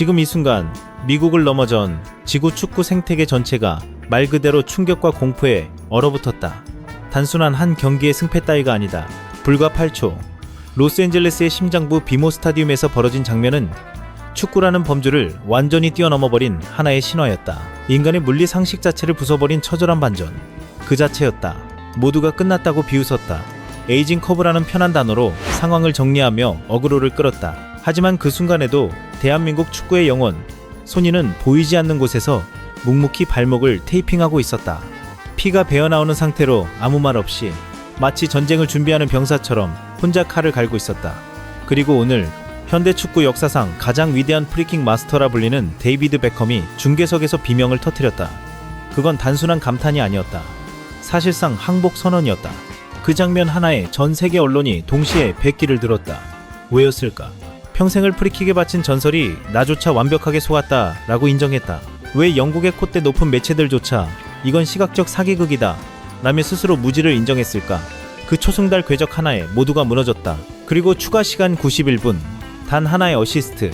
지금 이 순간 미국을 넘어 전 지구 축구 생태계 전체가 말 그대로 충격과 공포에 얼어붙었다. 단순한 한 경기의 승패 따위가 아니다. 불과 8초 로스앤젤레스의 심장부 비모 스타디움에서 벌어진 장면은 축구라는 범주를 완전히 뛰어넘어버린 하나의 신화였다. 인간의 물리 상식 자체를 부숴버린 처절한 반전. 그 자체였다. 모두가 끝났다고 비웃었다. 에이징 커브라는 편한 단어로 상황을 정리하며 어그로를 끌었다. 하지만 그 순간에도 대한민국 축구의 영혼 손이는 보이지 않는 곳에서 묵묵히 발목을 테이핑하고 있었다. 피가 배어나오는 상태로 아무 말 없이 마치 전쟁을 준비하는 병사처럼 혼자 칼을 갈고 있었다. 그리고 오늘 현대 축구 역사상 가장 위대한 프리킥 마스터라 불리는 데이비드 베컴이 중계석에서 비명을 터뜨렸다. 그건 단순한 감탄이 아니었다. 사실상 항복 선언이었다. 그 장면 하나에 전 세계 언론이 동시에 백기를 들었다. 왜였을까? 평생을 프리킥에 바친 전설이 나조차 완벽하게 속았다 라고 인정했다. 왜 영국의 콧대 높은 매체들조차 이건 시각적 사기극이다 라며 스스로 무지를 인정했을까? 그 초승달 궤적 하나에 모두가 무너졌다. 그리고 추가 시간 91분 단 하나의 어시스트,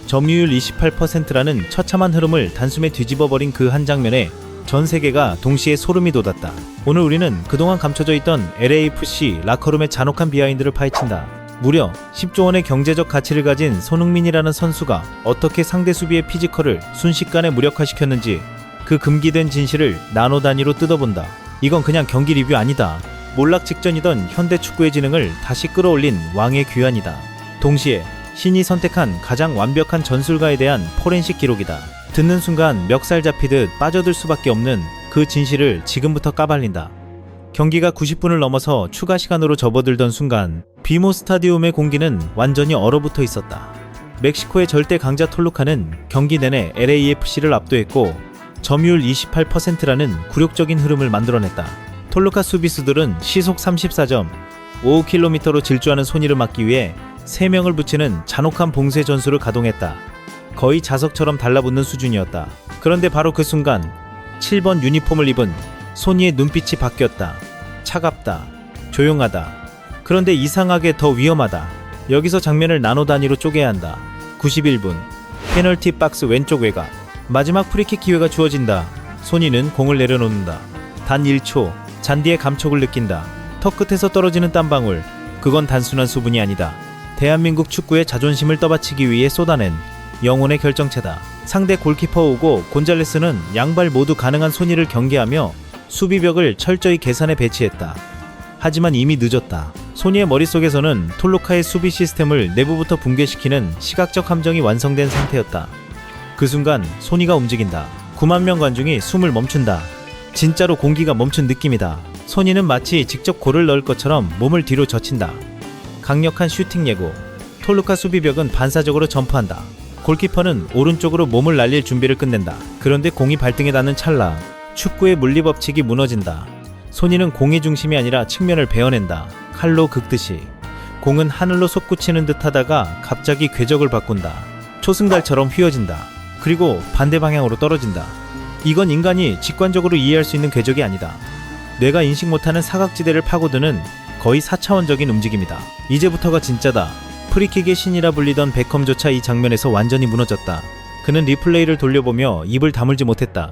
점유율 28%라는 처참한 흐름을 단숨에 뒤집어버린 그 한 장면에 전 세계가 동시에 소름이 돋았다. 오늘 우리는 그동안 감춰져 있던 LAFC 라커룸의 잔혹한 비하인드를 파헤친다. 무려 10조 원의 경제적 가치를 가진 손흥민이라는 선수가 어떻게 상대 수비의 피지컬을 순식간에 무력화시켰는지 그 금기된 진실을 나노 단위로 뜯어본다. 이건 그냥 경기 리뷰 아니다. 몰락 직전이던 현대 축구의 지능을 다시 끌어올린 왕의 귀환이다. 동시에 신이 선택한 가장 완벽한 전술가에 대한 포렌식 기록이다. 듣는 순간 멱살 잡히듯 빠져들 수밖에 없는 그 진실을 지금부터 까발린다. 경기가 90분을 넘어서 추가 시간으로 접어들던 순간 비모 스타디움의 공기는 완전히 얼어붙어 있었다. 멕시코의 절대 강자 톨루카는 경기 내내 LAFC를 압도했고 점유율 28%라는 굴욕적인 흐름을 만들어냈다. 톨루카 수비수들은 시속 34.55km로 질주하는 손이를 막기 위해 3명을 붙이는 잔혹한 봉쇄 전술을 가동했다. 거의 자석처럼 달라붙는 수준이었다. 그런데 바로 그 순간 7번 유니폼을 입은 소니의 눈빛이 바뀌었다. 차갑다. 조용하다. 그런데 이상하게 더 위험하다. 여기서 장면을 나노 단위로 쪼개야 한다. 91분 페널티 박스 왼쪽 외곽 마지막 프리킥 기회가 주어진다. 소니는 공을 내려놓는다. 단 1초 잔디의 감촉을 느낀다. 턱 끝에서 떨어지는 땀방울. 그건 단순한 수분이 아니다. 대한민국 축구의 자존심을 떠받치기 위해 쏟아낸 영혼의 결정체다. 상대 골키퍼 오고 곤잘레스는 양발 모두 가능한 손이를 경계하며 수비벽을 철저히 계산해 배치했다. 하지만 이미 늦었다. 소니의 머릿속에서는 톨루카의 수비 시스템을 내부부터 붕괴시키는 시각적 함정이 완성된 상태였다. 그 순간 소니가 움직인다. 9만 명 관중이 숨을 멈춘다. 진짜로 공기가 멈춘 느낌이다. 소니는 마치 직접 골을 넣을 것처럼 몸을 뒤로 젖힌다. 강력한 슈팅 예고. 톨루카 수비벽은 반사적으로 점프한다. 골키퍼는 오른쪽으로 몸을 날릴 준비를 끝낸다. 그런데 공이 발등에 닿는 찰나 축구의 물리법칙이 무너진다. 소니는 공의 중심이 아니라 측면을 베어낸다. 칼로 긁듯이. 공은 하늘로 솟구치는 듯 하다가 갑자기 궤적을 바꾼다. 초승달처럼 휘어진다. 그리고 반대 방향으로 떨어진다. 이건 인간이 직관적으로 이해할 수 있는 궤적이 아니다. 뇌가 인식 못하는 사각지대를 파고드는 거의 4차원적인 움직임이다. 이제부터가 진짜다. 프리킥의 신이라 불리던 베컴조차 이 장면에서 완전히 무너졌다. 그는 리플레이를 돌려보며 입을 다물지 못했다.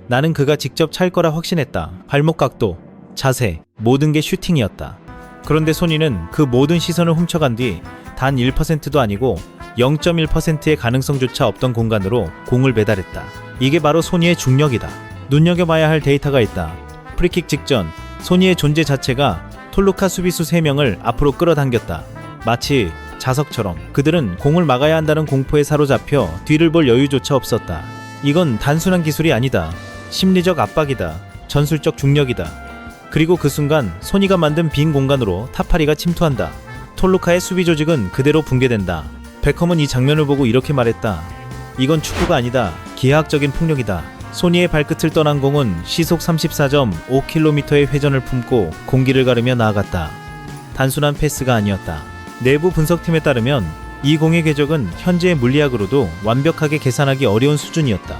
나는 그가 직접 찰 거라 확신했다. 발목 각도, 자세, 모든 게 슈팅이었다. 그런데 소니는 그 모든 시선을 훔쳐간 뒤 단 1%도 아니고 0.1%의 가능성조차 없던 공간으로 공을 배달했다. 이게 바로 소니의 중력이다. 눈여겨봐야 할 데이터가 있다. 프리킥 직전 소니의 존재 자체가 톨루카 수비수 3명을 앞으로 끌어당겼다. 마치 자석처럼 그들은 공을 막아야 한다는 공포에 사로잡혀 뒤를 볼 여유조차 없었다. 이건 단순한 기술이 아니다. 심리적 압박이다. 전술적 중력이다. 그리고 그 순간 소니가 만든 빈 공간으로 타파리가 침투한다. 톨루카의 수비 조직은 그대로 붕괴된다. 베컴은 이 장면을 보고 이렇게 말했다. 이건 축구가 아니다. 기하학적인 폭력이다. 소니의 발끝을 떠난 공은 시속 34.5km의 회전을 품고 공기를 가르며 나아갔다. 단순한 패스가 아니었다. 내부 분석팀에 따르면 이 공의 궤적은 현재의 물리학으로도 완벽하게 계산하기 어려운 수준이었다.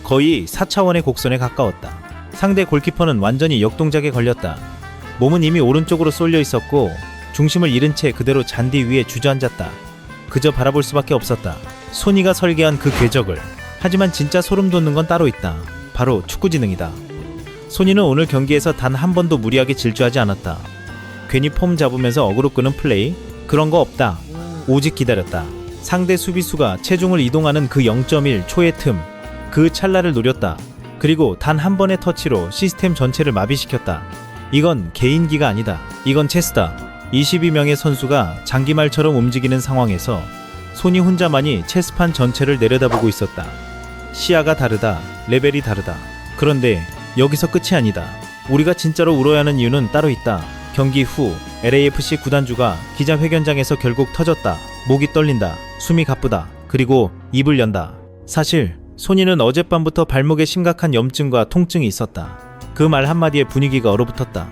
거의 4차원의 곡선에 가까웠다. 상대 골키퍼는 완전히 역동작에 걸렸다. 몸은 이미 오른쪽으로 쏠려 있었고 중심을 잃은 채 그대로 잔디 위에 주저앉았다. 그저 바라볼 수밖에 없었다. 소니가 설계한 그 궤적을. 하지만 진짜 소름 돋는 건 따로 있다. 바로 축구지능이다. 소니는 오늘 경기에서 단 한 번도 무리하게 질주하지 않았다. 괜히 폼 잡으면서 어그로 끄는 플레이? 그런 거 없다. 오직 기다렸다. 상대 수비수가 체중을 이동하는 그 0.1 초의 틈, 그 찰나를 노렸다. 그리고 단 한 번의 터치로 시스템 전체를 마비시켰다. 이건 개인기가 아니다. 이건 체스다. 22명의 선수가 장기말처럼 움직이는 상황에서 소니 혼자만이 체스판 전체를 내려다보고 있었다. 시야가 다르다. 레벨이 다르다. 그런데 여기서 끝이 아니다. 우리가 진짜로 울어야 하는 이유는 따로 있다. 경기 후 LAFC 구단주가 기자회견장에서 결국 터졌다. 목이 떨린다. 숨이 가쁘다. 그리고 입을 연다. 사실 소니는 어젯밤부터 발목에 심각한 염증과 통증이 있었다. 그 말 한마디에 분위기가 얼어붙었다.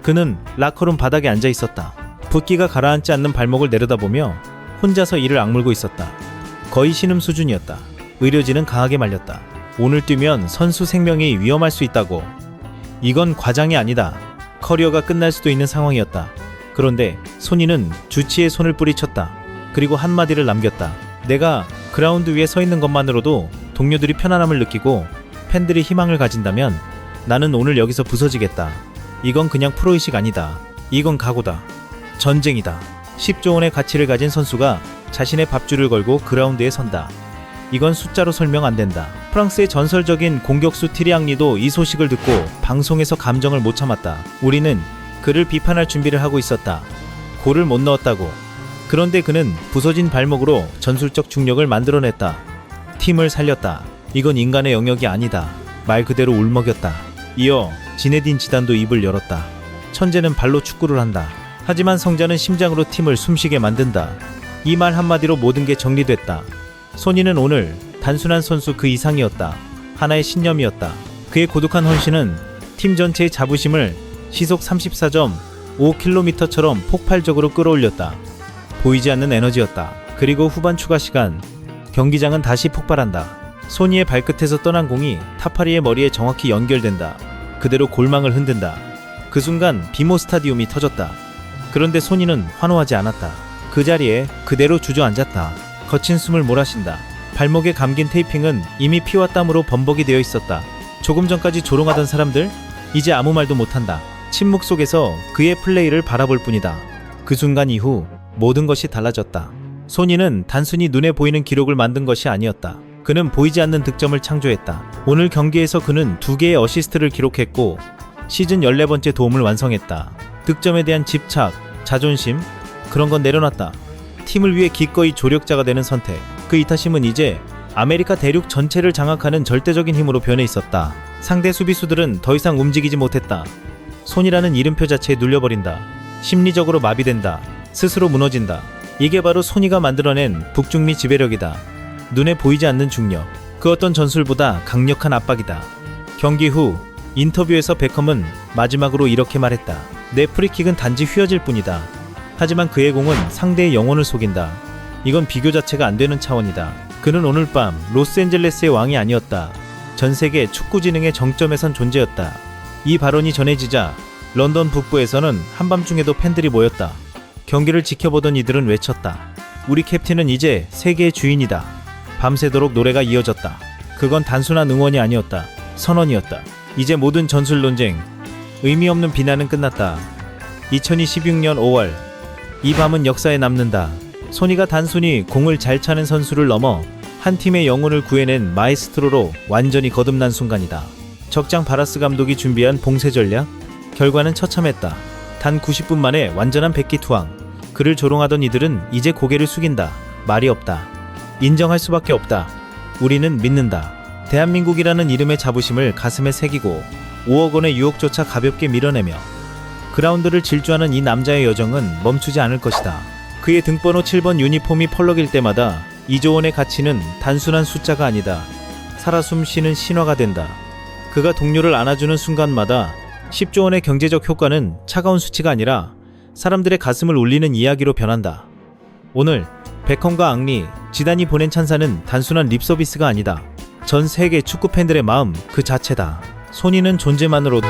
그는 라커룸 바닥에 앉아 있었다. 붓기가 가라앉지 않는 발목을 내려다보며 혼자서 이를 악물고 있었다. 거의 신음 수준이었다. 의료진은 강하게 말렸다. 오늘 뛰면 선수 생명이 위험할 수 있다고. 이건 과장이 아니다. 커리어가 끝날 수도 있는 상황이었다. 그런데 소니는 주치의 손을 뿌리쳤다. 그리고 한마디를 남겼다. 내가 그라운드 위에 서 있는 것만으로도 동료들이 편안함을 느끼고 팬들이 희망을 가진다면 나는 오늘 여기서 부서지겠다. 이건 그냥 프로의식 아니다. 이건 각오다. 전쟁이다. 10조 원의 가치를 가진 선수가 자신의 밥줄을 걸고 그라운드에 선다. 이건 숫자로 설명 안 된다. 프랑스의 전설적인 공격수 티리앙리도 이 소식을 듣고 방송에서 감정을 못 참았다. 우리는 그를 비판할 준비를 하고 있었다. 골을 못 넣었다고. 그런데 그는 부서진 발목으로 전술적 중력을 만들어냈다. 팀을 살렸다. 이건 인간의 영역이 아니다. 말 그대로 울먹였다. 이어 지네딘 지단도 입을 열었다. 천재는 발로 축구를 한다. 하지만 성자는 심장으로 팀을 숨쉬게 만든다. 이 말 한마디로 모든 게 정리됐다. 소니는 오늘 단순한 선수 그 이상이었다. 하나의 신념이었다. 그의 고독한 헌신은 팀 전체의 자부심을 시속 34.5km처럼 폭발적으로 끌어올렸다. 보이지 않는 에너지였다. 그리고 후반 추가 시간, 경기장은 다시 폭발한다. 소니의 발끝에서 떠난 공이 타파리의 머리에 정확히 연결된다. 그대로 골망을 흔든다. 그 순간 비모 스타디움이 터졌다. 그런데 소니는 환호하지 않았다. 그 자리에 그대로 주저앉았다. 거친 숨을 몰아쉰다. 발목에 감긴 테이핑은 이미 피와 땀으로 범벅이 되어 있었다. 조금 전까지 조롱하던 사람들, 이제 아무 말도 못한다. 침묵 속에서 그의 플레이를 바라볼 뿐이다. 그 순간 이후 모든 것이 달라졌다. 소니는 단순히 눈에 보이는 기록을 만든 것이 아니었다. 그는 보이지 않는 득점을 창조했다. 오늘 경기에서 그는 2개의 어시스트를 기록했고 시즌 14번째 도움을 완성했다. 득점에 대한 집착, 자존심, 그런 건 내려놨다. 팀을 위해 기꺼이 조력자가 되는 선택. 그 이타심은 이제 아메리카 대륙 전체를 장악하는 절대적인 힘으로 변해 있었다. 상대 수비수들은 더 이상 움직이지 못했다. 손이라는 이름표 자체에 눌려버린다. 심리적으로 마비된다. 스스로 무너진다. 이게 바로 소니가 만들어낸 북중미 지배력이다. 눈에 보이지 않는 중력. 그 어떤 전술보다 강력한 압박이다. 경기 후 인터뷰에서 베컴은 마지막으로 이렇게 말했다. 내 프리킥은 단지 휘어질 뿐이다. 하지만 그의 공은 상대의 영혼을 속인다. 이건 비교 자체가 안 되는 차원이다. 그는 오늘 밤 로스앤젤레스의 왕이 아니었다. 전 세계 축구 지능의 정점에 선 존재였다. 이 발언이 전해지자 런던 북부에서는 한밤중에도 팬들이 모였다. 경기를 지켜보던 이들은 외쳤다. 우리 캡틴은 이제 세계의 주인이다. 밤새도록 노래가 이어졌다. 그건 단순한 응원이 아니었다. 선언이었다. 이제 모든 전술 논쟁, 의미 없는 비난은 끝났다. 2026년 5월, 이 밤은 역사에 남는다. 소니가 단순히 공을 잘 차는 선수를 넘어 한 팀의 영혼을 구해낸 마에스트로로 완전히 거듭난 순간이다. 적장 바라스 감독이 준비한 봉쇄 전략? 결과는 처참했다. 단 90분 만에 완전한 백기투항. 그를 조롱하던 이들은 이제 고개를 숙인다. 말이 없다. 인정할 수밖에 없다. 우리는 믿는다. 대한민국이라는 이름의 자부심을 가슴에 새기고 5억 원의 유혹조차 가볍게 밀어내며 그라운드를 질주하는 이 남자의 여정은 멈추지 않을 것이다. 그의 등번호 7번 유니폼이 펄럭일 때마다 2조 원의 가치는 단순한 숫자가 아니다. 살아 숨쉬는 신화가 된다. 그가 동료를 안아주는 순간마다 10조 원의 경제적 효과는 차가운 수치가 아니라 사람들의 가슴을 울리는 이야기로 변한다. 오늘 베컴과 앙리, 지단이 보낸 찬사는 단순한 립서비스가 아니다. 전 세계 축구 팬들의 마음 그 자체다. 소니는 존재만으로